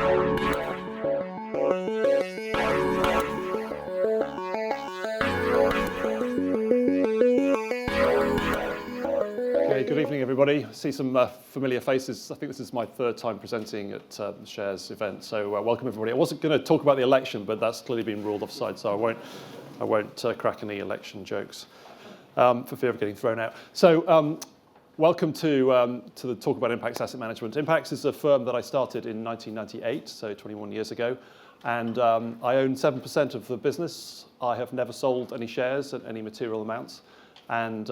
Good evening, everybody. I see some familiar faces. I think this is my third time presenting at the Shares event, so welcome everybody. I wasn't going to talk about the election, but that's clearly been ruled offside, so I won't crack any election jokes for fear of getting thrown out. So welcome to the talk about IMPAX Asset Management. IMPAX is a firm that I started in 1998, so 21 years ago, and I own 7% of the business. I have never sold any shares at any material amounts. And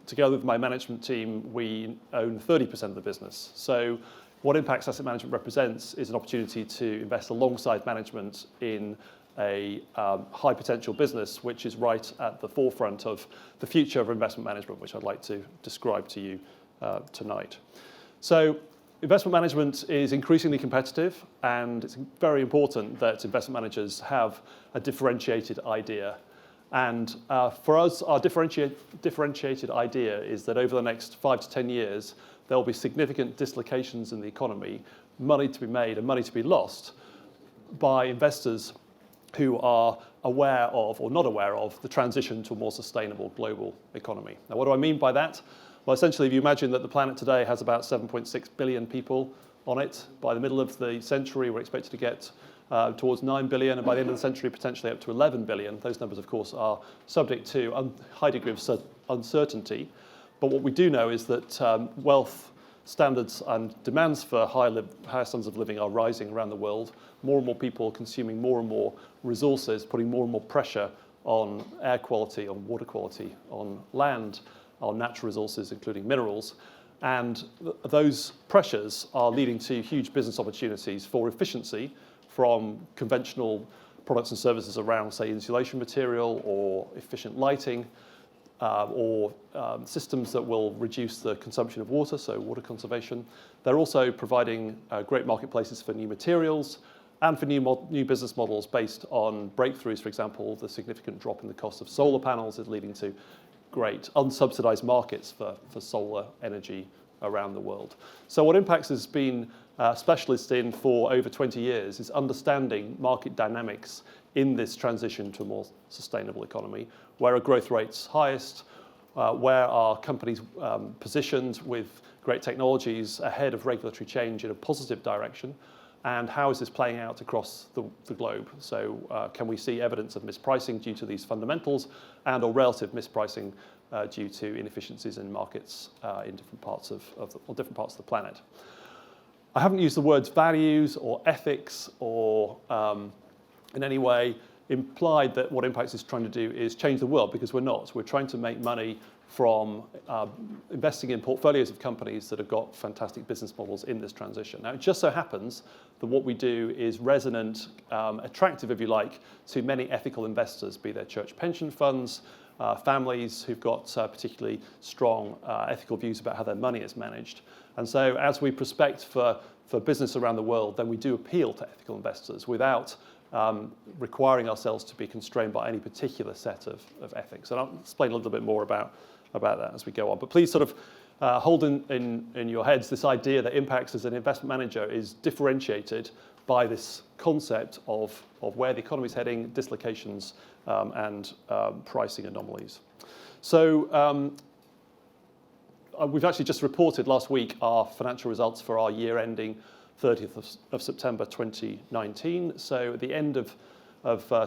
together with my management team, we own 30% of the business. So what IMPAX Asset Management represents is an opportunity to invest alongside management in a high potential business, which is right at the forefront of the future of investment management, which I'd like to describe to you tonight. So investment management is increasingly competitive, and it's very important that investment managers have a differentiated idea. And for us, our differentiated idea is that over the next 5 to 10 years, there will be significant dislocations in the economy, money to be made and money to be lost by investors who are aware of or not aware of the transition to a more sustainable global economy. Now, what do I mean by that? Well, essentially, if you imagine that the planet today has about 7.6 billion people on it, by the middle of the century, we're expected to get towards 9 billion, and by the end of the century, potentially up to 11 billion. Those numbers, of course, are subject to a high degree of uncertainty. But what we do know is that wealth standards and demands for higher standards of living are rising around the world. More and more people consuming more and more resources, putting more and more pressure on air quality, on water quality, on land, on natural resources, including minerals. And those pressures are leading to huge business opportunities for efficiency, from conventional products and services around, say, insulation material or efficient lighting, or systems that will reduce the consumption of water, so water conservation. They're also providing great marketplaces for new materials and for new business models based on breakthroughs. For example, the significant drop in the cost of solar panels is leading to great unsubsidized markets for solar energy around the world. So what IMPAX has been specialist in for over 20 years is understanding market dynamics in this transition to a more sustainable economy. Where are growth rates highest? Where are companies positioned with great technologies ahead of regulatory change in a positive direction? And how is this playing out across the globe? So can we see evidence of mispricing due to these fundamentals and or relative mispricing due to inefficiencies in markets in different parts of the planet? I haven't used the words values or ethics or in any way implied that what IMPAX is trying to do is change the world, because we're not. We're trying to make money from investing in portfolios of companies that have got fantastic business models in this transition. Now, it just so happens that what we do is resonant, attractive, if you like, to many ethical investors, be they church pension funds, families who've got particularly strong ethical views about how their money is managed. And so as we prospect for business around the world, then we do appeal to ethical investors without requiring ourselves to be constrained by any particular set of ethics. And I'll explain a little bit more about that as we go on. But please sort of hold in your heads this idea that IMPAX as an investment manager is differentiated by this concept of where the economy is heading, dislocations, and pricing anomalies. So we've actually just reported last week our financial results for our year ending 30th of September 2019. So at the end of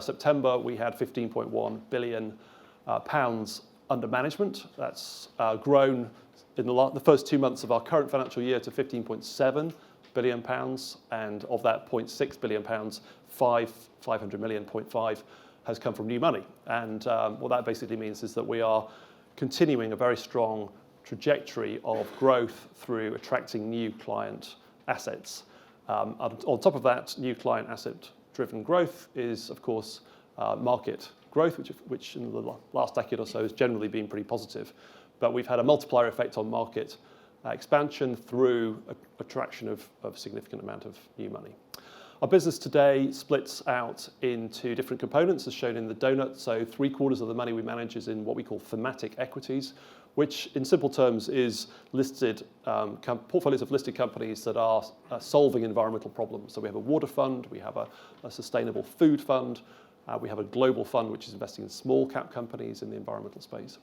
September, we had 15.1 billion pounds under management. That's grown in the first 2 months of our current financial year to 15.7 billion pounds, and of that 0.6 billion pounds, 500 million, 0.5 has come from new money. And what that basically means is that we are continuing a very strong trajectory of growth through attracting new client assets. On top of that, new client asset-driven growth is, of course, market growth, which in the last decade or so has generally been pretty positive. But we've had a multiplier effect on market expansion through attraction of a significant amount of new money. Our business today splits out into different components, as shown in the donut. So 3/4 of the money we manage is in what we call thematic equities, which in simple terms is listed portfolios of listed companies that are solving environmental problems. So we have a water fund, we have a sustainable food fund, we have a global fund which is investing in small cap companies in the environmental space.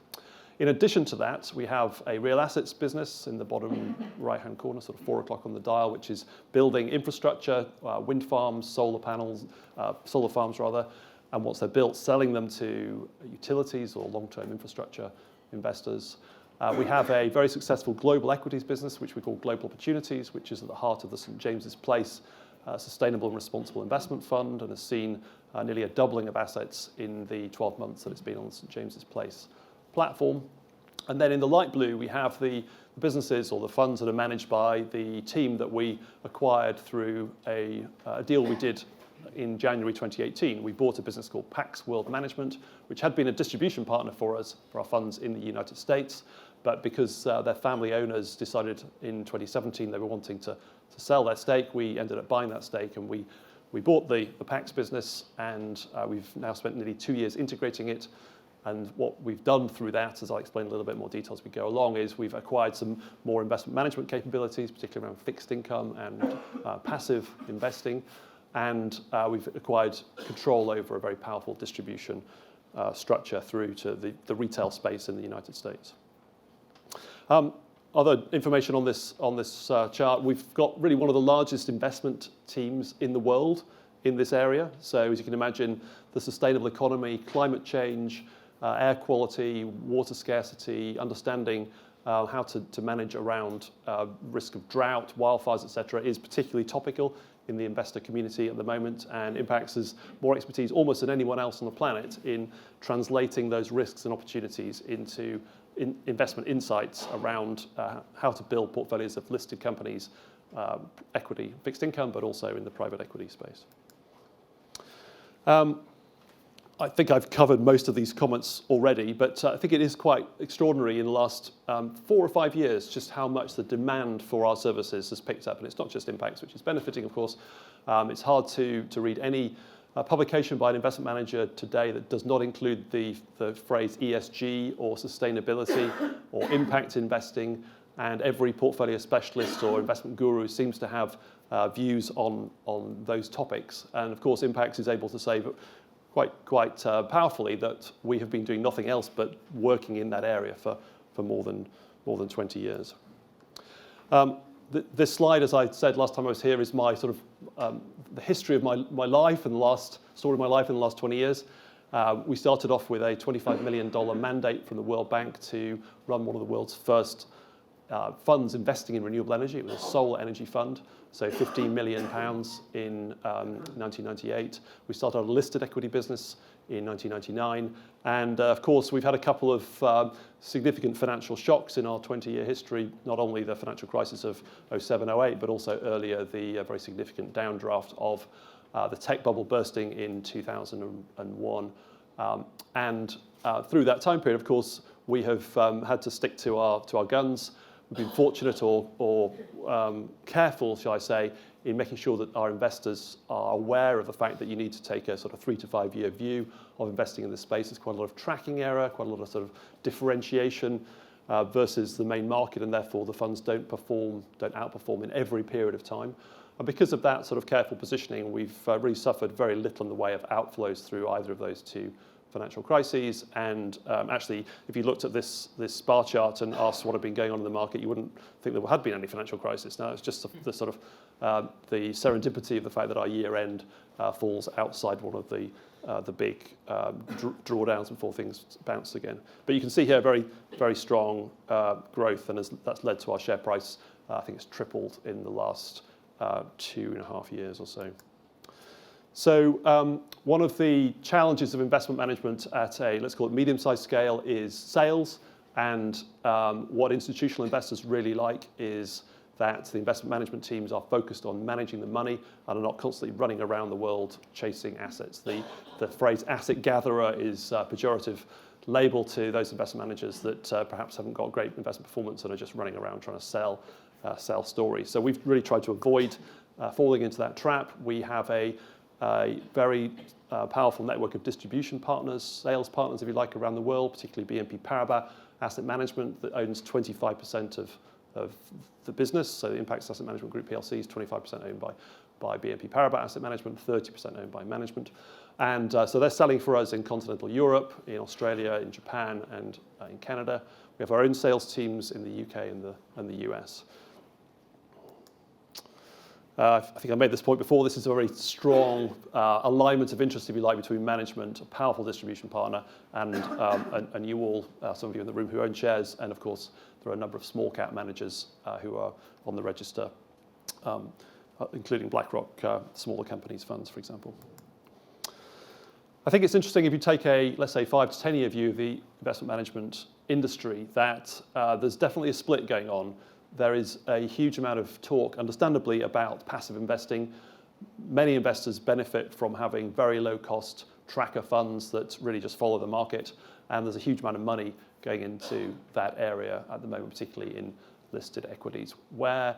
In addition to that, we have a real assets business in the bottom right-hand corner, sort of 4 o'clock on the dial, which is building infrastructure, wind farms, solar farms rather, and once they're built, selling them to utilities or long-term infrastructure investors. We have a very successful global equities business, which we call Global Opportunities, which is at the heart of the St. James's Place Sustainable and Responsible Investment Fund, and has seen nearly a doubling of assets in the 12 months that it's been on the St. James's Place platform. And then in the light blue, we have the businesses or the funds that are managed by the team that we acquired through a deal we did in January 2018. We bought a business called IMPAX World Management, which had been a distribution partner for us for our funds in the United States. But because their family owners decided in 2017 they were wanting to sell their stake, we ended up buying that stake, and we bought the IMPAX business, and we've now spent nearly 2 years integrating it. And what we've done through that, as I'll explain a little bit more detail as we go along, is we've acquired some more investment management capabilities, particularly around fixed income and passive investing. And we've acquired control over a very powerful distribution structure through to the retail space in the United States. Other information on this chart, we've got really one of the largest investment teams in the world in this area. So as you can imagine, the sustainable economy, climate change, air quality, water scarcity, understanding how to manage around risk of drought, wildfires, etc., is particularly topical in the investor community at the moment. And Impax has more expertise almost than anyone else on the planet in translating those risks and opportunities into investment insights around how to build portfolios of listed companies, equity, fixed income, but also in the private equity space. I think I've covered most of these comments already, but I think it is quite extraordinary in the last 4 or 5 years just how much the demand for our services has picked up. And it's not just Impax, which is benefiting, of course. It's hard to read any publication by an investment manager today that does not include the phrase ESG or sustainability or impact investing. And every portfolio specialist or investment guru seems to have views on those topics. And of course, Impax is able to say quite powerfully that we have been doing nothing else but working in that area for more than 20 years. This slide, as I said last time I was here, is my sort of the history of my life and the story of my life in the last 20 years. We started off with a $25 million mandate from the World Bank to run one of the world's first funds investing in renewable energy. It was a solar energy fund, so £15 million in 1998. We started a listed equity business in 1999. And of course, we've had a couple of significant financial shocks in our 20-year history, not only the financial crisis of 07-08, but also earlier the very significant downdraft of the tech bubble bursting in 2001. And through that time period, of course, we have had to stick to our guns. We've been fortunate or careful, shall I say, in making sure that our investors are aware of the fact that you need to take a sort of 3 to 5 year view of investing in this space. There's quite a lot of tracking error, quite a lot of sort of differentiation versus the main market, and therefore the funds don't outperform in every period of time. And because of that sort of careful positioning, we've really suffered very little in the way of outflows through either of those two financial crises. And actually, if you looked at this bar chart and asked what had been going on in the market, you wouldn't think there had been any financial crisis. Now, it's just the sort of the serendipity of the fact that our year end falls outside one of the big drawdowns before things bounce again. But you can see here very, very strong growth, and that's led to our share price. I think it's tripled in the last 2.5 years or so. So one of the challenges of investment management at let's call it medium-sized scale is sales. And what institutional investors really like is that the investment management teams are focused on managing the money and are not constantly running around the world chasing assets. The phrase asset gatherer is a pejorative label to those investment managers that perhaps haven't got great investment performance and are just running around trying to sell stories. So we've really tried to avoid falling into that trap. We have a a very powerful network of distribution partners, sales partners, if you like, around the world, particularly BNP Paribas Asset Management that owns 25% of the business. So the IMPAX Asset Management Group PLC is 25% owned by BNP Paribas Asset Management, 30% owned by management. And so they're selling for us in continental Europe, in Australia, in Japan, and in Canada. We have our own sales teams in the UK and the US. I think I made this point before. This is a very strong alignment of interest, if you like, between management, a powerful distribution partner, and you all, some of you in the room who own shares, and of course, there are a number of small cap managers who are on the register, including BlackRock, smaller companies funds, for example. I think it's interesting if you take a, let's say, 5 to 10 year view of the investment management industry, that there's definitely a split going on. There is a huge amount of talk, understandably, about passive investing. Many investors benefit from having very low-cost tracker funds that really just follow the market, and there's a huge amount of money going into that area at the moment, particularly in listed equities. Where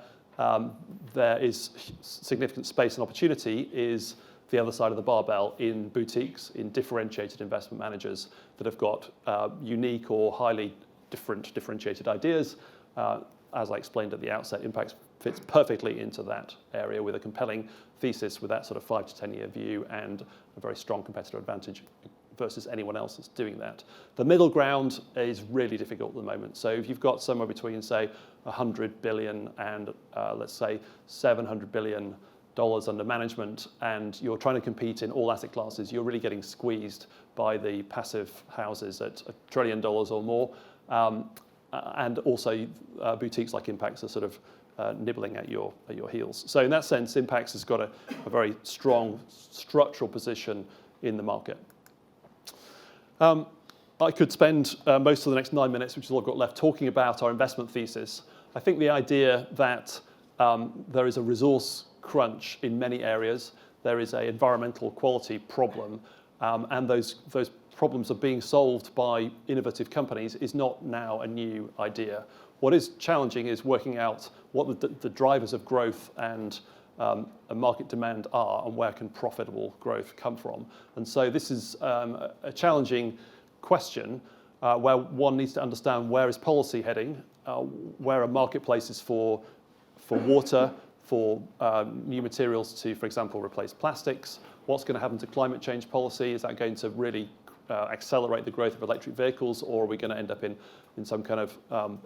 there is significant space and opportunity is the other side of the barbell in boutiques, in differentiated investment managers that have got unique or highly differentiated ideas. As I explained at the outset, Impax fits perfectly into that area with a compelling thesis with that sort of 5 to 10 year view and a very strong competitive advantage versus anyone else that's doing that. The middle ground is really difficult at the moment. So if you've got somewhere between, say, 100 billion and let's say $700 billion under management, and you're trying to compete in all asset classes, you're really getting squeezed by the passive houses at $1 trillion or more. And also boutiques like Impax are sort of nibbling at your heels. So in that sense, Impax has got a very strong structural position in the market. I could spend most of the next 9 minutes, which is all I've got left, talking about our investment thesis. I think the idea that there is a resource crunch in many areas, there is an environmental quality problem, and those problems are being solved by innovative companies is not now a new idea. What is challenging is working out what the drivers of growth and market demand are, and where can profitable growth come from. And so this is a challenging question where one needs to understand where is policy heading, where are marketplaces for water, for new materials to, for example, replace plastics. What's going to happen to climate change policy? Is that going to really accelerate the growth of electric vehicles, or are we going to end up in some kind of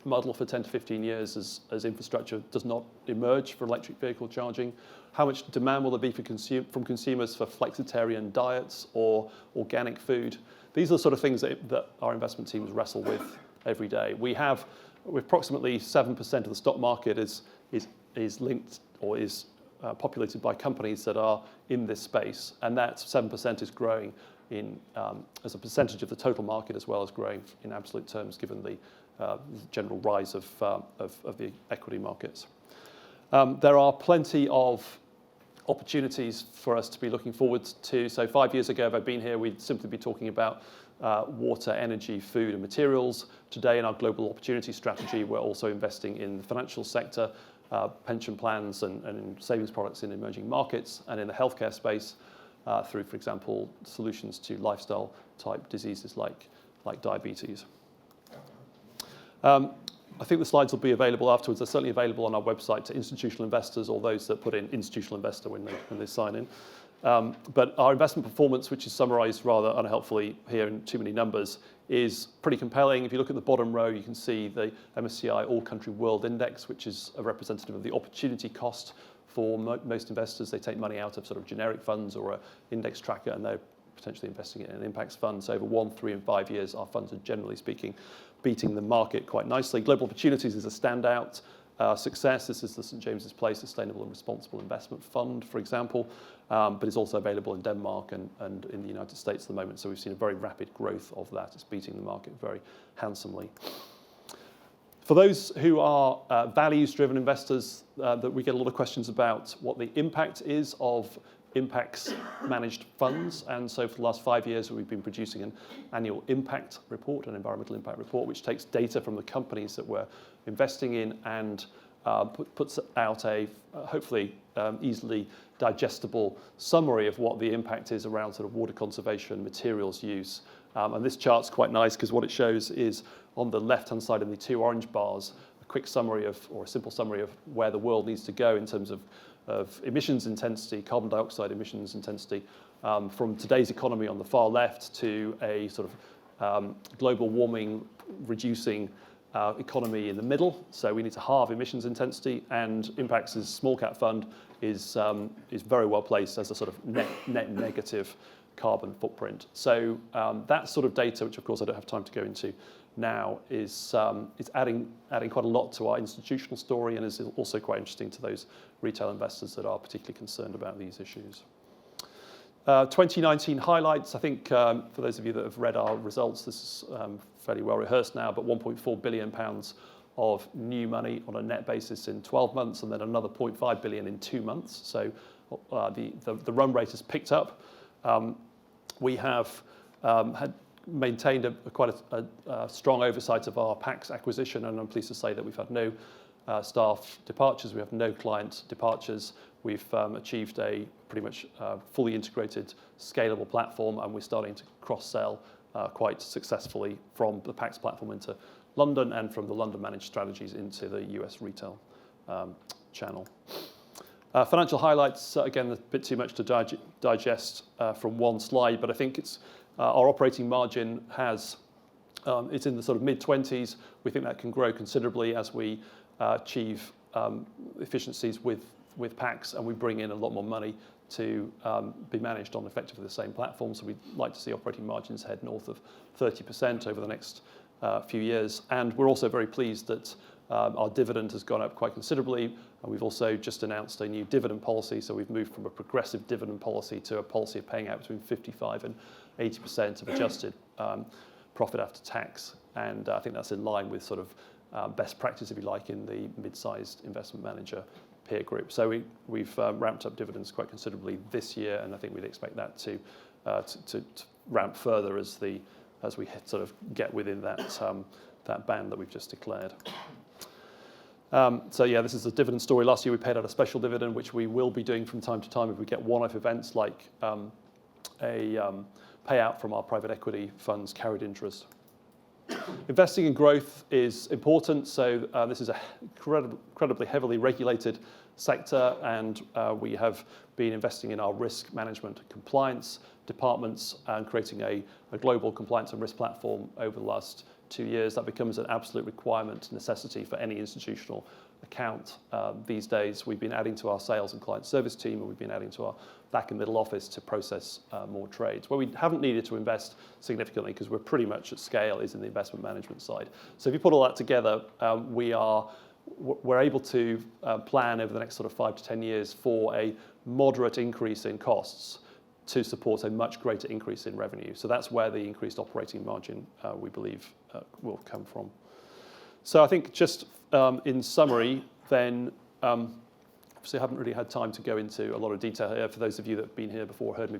muddle for 10 to 15 years as infrastructure does not emerge for electric vehicle charging? How much demand will there be from consumers for flexitarian diets or organic food? These are the sort of things that our investment teams wrestle with every day. With approximately 7% of the stock market is linked or is populated by companies that are in this space, and that 7% is growing as a percentage of the total market, as well as growing in absolute terms, given the general rise of the equity markets. There are plenty of opportunities for us to be looking forward to. So 5 years ago, if I'd been here, we'd simply be talking about water, energy, food, and materials. Today, in our global opportunity strategy, we're also investing in the financial sector, pension plans and savings products in emerging markets, and in the healthcare space through, for example, solutions to lifestyle-type diseases like diabetes. I think the slides will be available afterwards. They're certainly available on our website to institutional investors or those that put in institutional investor when they sign in. But our investment performance, which is summarized rather unhelpfully here in too many numbers, is pretty compelling. If you look at the bottom row, you can see the MSCI All Country World Index, which is a representative of the opportunity cost for most investors. They take money out of sort of generic funds or an index tracker, and they're potentially investing it in an Impax fund. So over 1, 3, and 5 years, our funds are generally speaking beating the market quite nicely. Global Opportunities is a standout success. This is the St. James's Place Sustainable and Responsible Investment Fund, for example, but it's also available in Denmark and in the United States at the moment. So we've seen a very rapid growth of that. It's beating the market very handsomely. For those who are values-driven investors, that we get a lot of questions about what the impact is of Impax managed funds. And so for the last 5 years, we've been producing an annual environmental impact report, which takes data from the companies that we're investing in and puts out a hopefully easily digestible summary of what the impact is around sort of water conservation, materials use. And this chart's quite nice because what it shows is on the left-hand side in the two orange bars, a quick summary of, or a simple summary of where the world needs to go in terms of emissions intensity, carbon dioxide emissions intensity, from today's economy on the far left to a sort of global warming reducing economy in the middle. So we need to halve emissions intensity, and Impax's small cap fund is very well placed as a sort of net negative carbon footprint. So that sort of data, which of course I don't have time to go into now, is adding quite a lot to our institutional story, and is also quite interesting to those retail investors that are particularly concerned about these issues. 2019 highlights, I think for those of you that have read our results, this is fairly well rehearsed now, but £1.4 billion of new money on a net basis in 12 months, and then another £0.5 billion in 2 months. So the run rate has picked up. We have had maintained quite a strong oversight of our IPAX acquisition, and I'm pleased to say that we've had no staff departures, we have no client departures. We've achieved a pretty much fully integrated, scalable platform, and we're starting to cross-sell quite successfully from the PAX platform into London, and from the London managed strategies into the US retail channel. Financial highlights, again, a bit too much to digest from one slide, but I think it's our operating margin it's in the sort of mid-20s. We think that can grow considerably as we achieve efficiencies with PAX, and we bring in a lot more money to be managed on effectively the same platform. So we'd like to see operating margins head north of 30% over the next few years. And we're also very pleased that our dividend has gone up quite considerably, and we've also just announced a new dividend policy. So we've moved from a progressive dividend policy to a policy of paying out between 55 and 80% of adjusted profit after tax. And I think that's in line with sort of best practice, if you like, in the mid-sized investment manager peer group. So we've ramped up dividends quite considerably this year, and I think we'd expect that to ramp further as we sort of get within that band that we've just declared. So yeah, this is a dividend story. Last year we paid out a special dividend, which we will be doing from time to time if we get one-off events like a payout from our private equity fund's carried interest. Investing in growth is important. So this is an incredibly heavily regulated sector, and we have been investing in our risk management and compliance departments and creating a global compliance and risk platform over the last 2 years. That becomes an absolute requirement, necessity for any institutional account these days. We've been adding to our sales and client service team, and we've been adding to our back and middle office to process more trades. Where we haven't needed to invest significantly, because we're pretty much at scale, is in the investment management side. So if you put all that together, we're able to plan over the next sort of 5 to 10 years for a moderate increase in costs to support a much greater increase in revenue. So that's where the increased operating margin, we believe, will come from. So I think just in summary, then, obviously I haven't really had time to go into a lot of detail here. For those of you that have been here before, heard me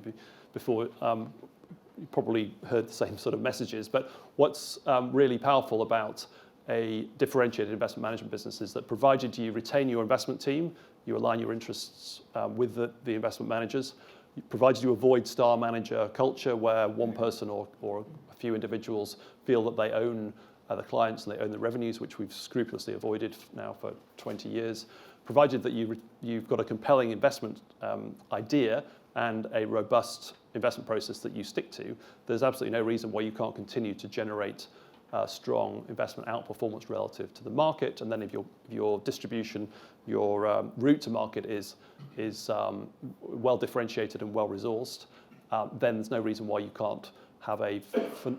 before, you probably heard the same sort of messages. But what's really powerful about a differentiated investment management business is that provided you retain your investment team, you align your interests with the investment managers, provided you avoid star manager culture where one person or a few individuals feel that they own the clients and they own the revenues, which we've scrupulously avoided now for 20 years, provided that you've got a compelling investment idea and a robust investment process that you stick to, there's absolutely no reason why you can't continue to generate strong investment outperformance relative to the market. And then if your distribution, your route to market is well differentiated and well resourced, then there's no reason why you can't have a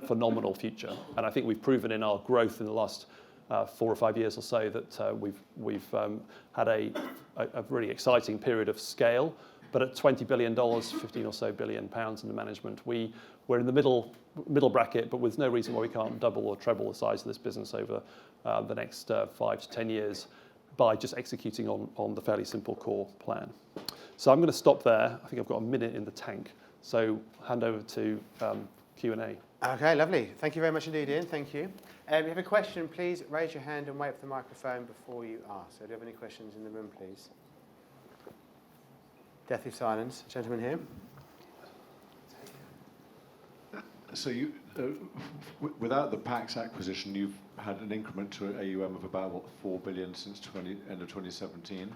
phenomenal future. And I think we've proven in our growth in the last 4 or 5 years or so that we've had a really exciting period of scale. But at $20 billion, 15 or so billion pounds in the management, we're in the middle bracket, but with no reason why we can't double or treble the size of this business over the next 5 to 10 years by just executing on the fairly simple core plan. So I'm going to stop there. I think I've got a minute in the tank. So hand over to Q&A. Okay, lovely. Thank you very much indeed, Ian. Thank you. If you have a question, please raise your hand and wait for the microphone before you ask. So do you have any questions in the room, please? Deathly silence. Gentleman here. So you, without the PAX acquisition, you've had an increment to AUM of about, what, 4 billion since end of 2017.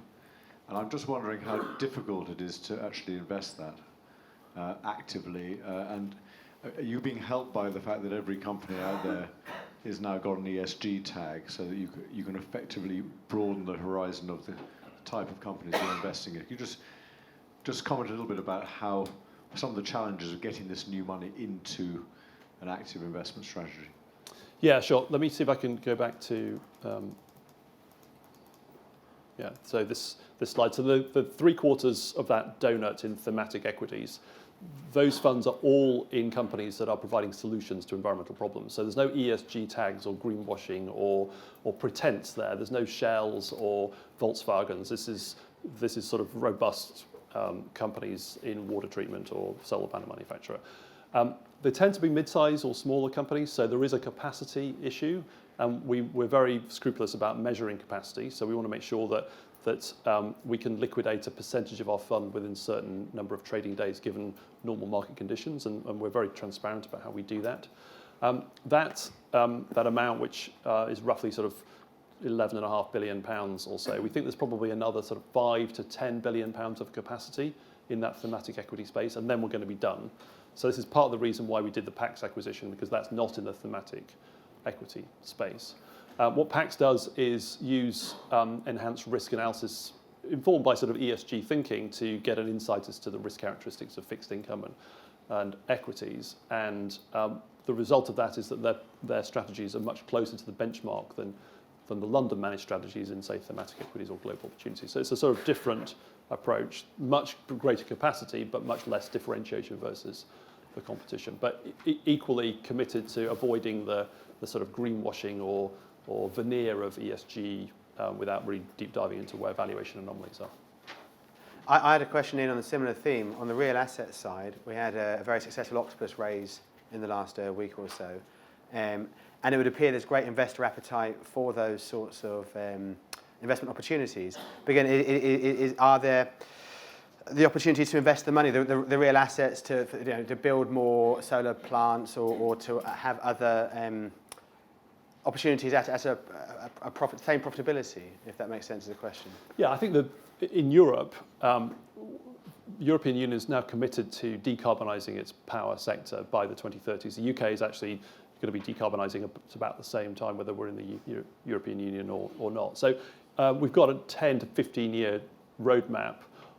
And I'm just wondering how difficult it is to actually invest that actively. And are you being helped by the fact that every company out there is now got an ESG tag, so that you can effectively broaden the horizon of the type of companies you're investing in? Can you just comment a little bit about how some of the challenges of getting this new money into an active investment strategy? Yeah, sure. Let me see if I can go back to so this slide. So the 3/4 of that donut in thematic equities, those funds are all in companies that are providing solutions to environmental problems. So there's no ESG tags or greenwashing or pretense there. There's no Shells or Volkswagens. This is sort of robust companies in water treatment or solar panel manufacturer. They tend to be mid-size or smaller companies, so there is a capacity issue, and we're very scrupulous about measuring capacity. So we want to make sure that we can liquidate a percentage of our fund within a certain number of trading days, given normal market conditions, and we're very transparent about how we do that. That amount, which is roughly sort of £11.5 billion or so, we think there's probably another sort of £5 to £10 billion of capacity in that thematic equity space, and then we're going to be done. So this is part of the reason why we did the PAX acquisition, because that's not in the thematic equity space. What PAX does is use enhanced risk analysis informed by sort of ESG thinking to get an insight as to the risk characteristics of fixed income and equities. And the result of that is that their strategies are much closer to the benchmark than the London managed strategies in, say, thematic equities or global opportunities. So it's a sort of different approach, much greater capacity, but much less differentiation versus the competition. But equally committed to avoiding the sort of greenwashing or veneer of ESG without really deep diving into where valuation anomalies are. I had a question in on a similar theme. On the real asset side, we had a very successful octopus raise in the last week or so. And it would appear there's great investor appetite for those sorts of investment opportunities. But again, are there the opportunities to invest the money, the real assets to build more solar plants or to have other opportunities at a same profitability, if that makes sense as a question? Yeah, I think that in Europe, European Union is now committed to decarbonising its power sector by the 2030s. The UK is actually going to be decarbonising at about the same time, whether we're in the European Union or not. So we've got a 10 to 15 year roadmap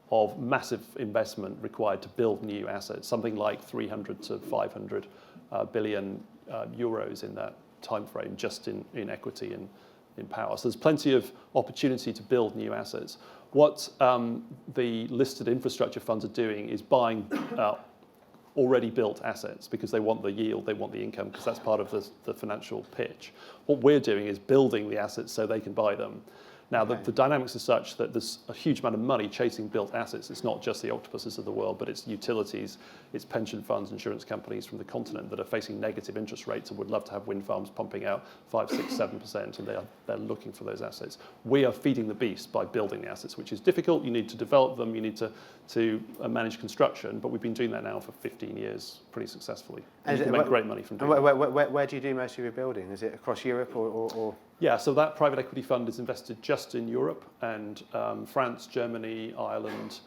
of massive investment required to build new assets, something like 300 to 500 billion euros in that time frame, just in equity and in power. So there's plenty of opportunity to build new assets. What the listed infrastructure funds are doing is buying already built assets because they want the yield, they want the income, because that's part of the financial pitch. What we're doing is building the assets so they can buy them. Now, the dynamics are such that there's a huge amount of money chasing built assets. It's not just the octopuses of the world, but it's utilities, it's pension funds, insurance companies from the continent that are facing negative interest rates and would love to have wind farms pumping out 5%, 6%, 7%, and they're looking for those assets. We are feeding the beast by building the assets, which is difficult. You need to develop them, you need to manage construction, but we've been doing that now for 15 years pretty successfully. And you can make great money from doing it. Where do you do most of your building? Is it across Europe or? Yeah, so that private equity fund is invested just in Europe and France, Germany, Ireland,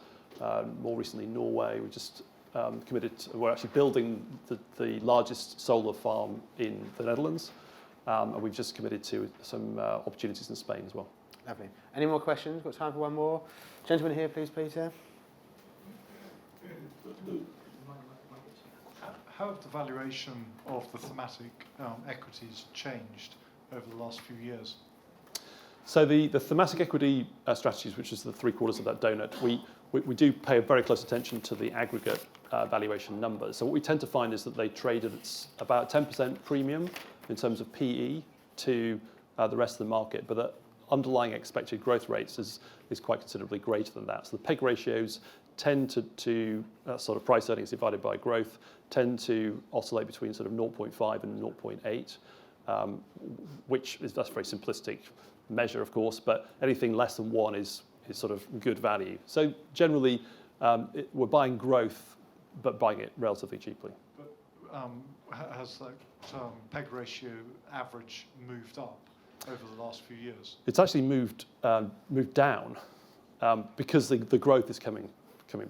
more recently Norway. We just we're actually building the largest solar farm in the Netherlands, and we've just committed to some opportunities in Spain as well. Lovely. Any more questions? Got time for one more? Gentleman here, please, Peter. How have the valuation of the thematic equities changed over the last few years? So the thematic equity strategies, which is the 3/4 of that donut, we do pay very close attention to the aggregate valuation numbers. So what we tend to find is that they trade at about 10% premium in terms of PE to the rest of the market, but the underlying expected growth rates is quite considerably greater than that. So the PEG ratios tend to sort of price earnings divided by growth, tend to oscillate between sort of 0.5 and 0.8. that's a very simplistic measure, of course, but anything less than 1 is sort of good value. So generally, we're buying growth, but buying it relatively cheaply. But has that PEG ratio average moved up over the last few years? It's actually moved down because the growth is coming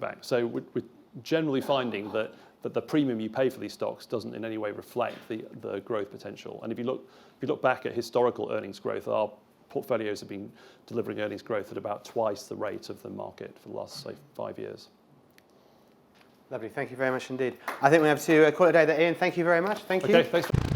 back. So we're generally finding that the premium you pay for these stocks doesn't in any way reflect the growth potential. And if you look back at historical earnings growth, our portfolios have been delivering earnings growth at about twice the rate of the market for the last, say, 5 years. Lovely. Thank you very much indeed. I think we have to call it a day there. Ian, thank you very much. Thank you. Okay, thanks.